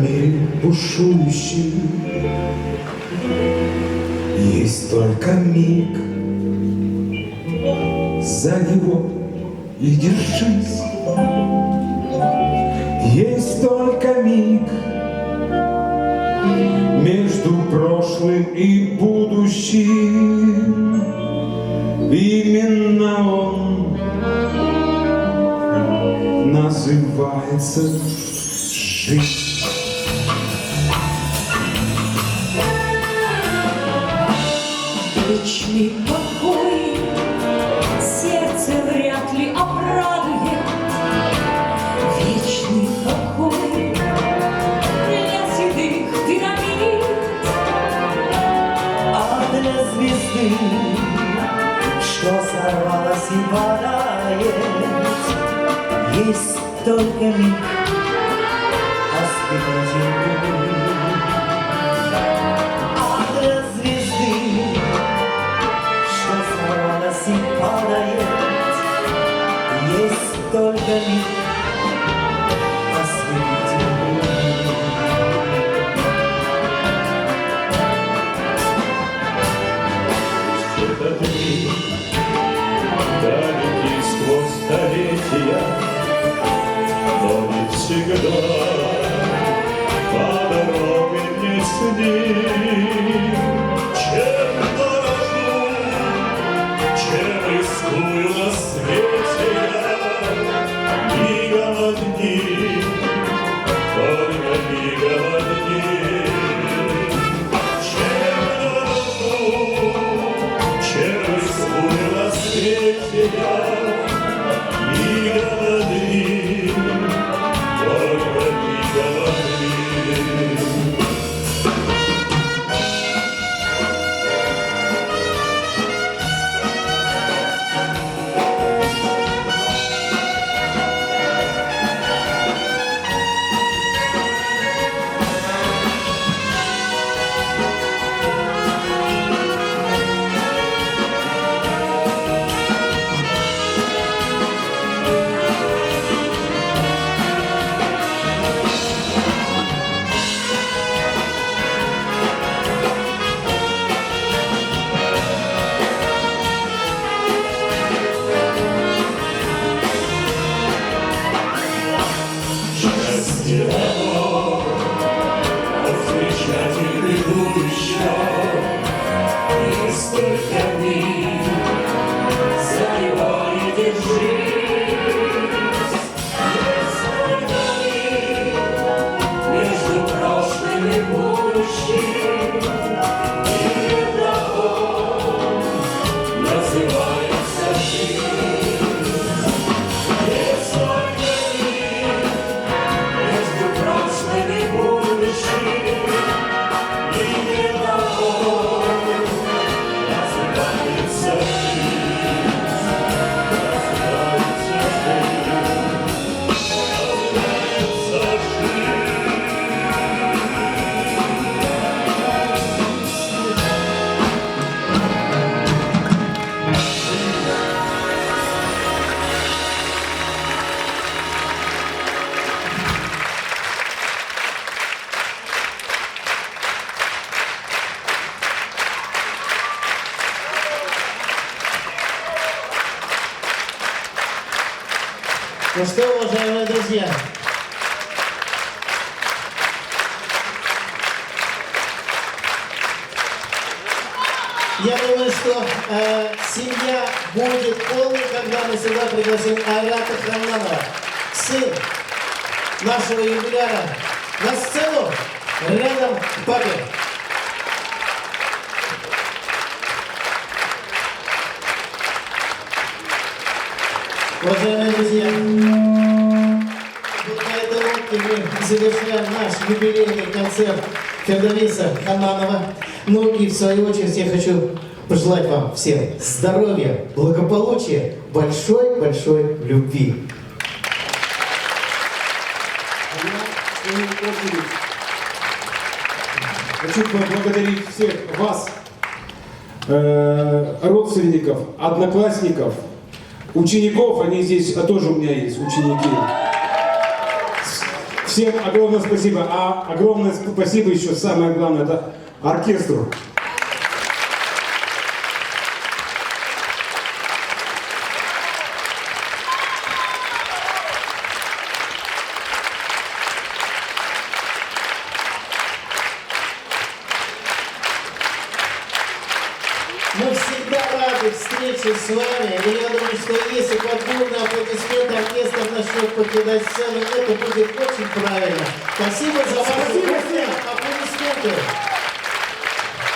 мире бушующем есть только миг, за него и держись. Есть только миг между прошлым и будущим. Именно он называется жизнь. Вечный покой сердце вряд ли обрадует. Вечный покой для седых пирамид, а для звезды, что сорвалась и падает, есть только миг ослепительный. А для звезды, что сорвалась и падает, есть только миг ослепительный. Этот миг, далекий сквозь столетия, но не всегда по дороге мне с ним. Чем дорожу, чем рискую на свете я, мигом одним, только мигом одним. Чем дорожу, чем рискую на свете я, мигом одним, только мигом одним. Счастье дано, встречать и предыдущее, есть только миг, за него и держись. Есть только миг между прошлым и будущим, именно он называется жизнь. Есть только миг между прошлым и будущим, именно он называется жизнь. Называется жизнь. Ну что, уважаемые друзья, я думаю, что семья будет полной, когда мы сюда пригласим Айрата Ханнанова, сын нашего юбиляра, на сцену рядом к папе. Уважаемые друзья, вот на этой ноте мы завершаем наш юбилейный концерт Фердовиса Ханнанова. Ну и в свою очередь я хочу пожелать вам всем здоровья, благополучия, большой-большой любви. Хочу поблагодарить всех вас, родственников, одноклассников, учеников, они здесь тоже у меня есть, ученики. Всем огромное спасибо. А огромное спасибо еще, самое главное, это оркестру. Мы всегда рады встрече с вами. И я думаю, что если под бурные аплодисменты оркестр начнет покидать сцену, это будет очень правильно. Спасибо за ваши аплодисменты.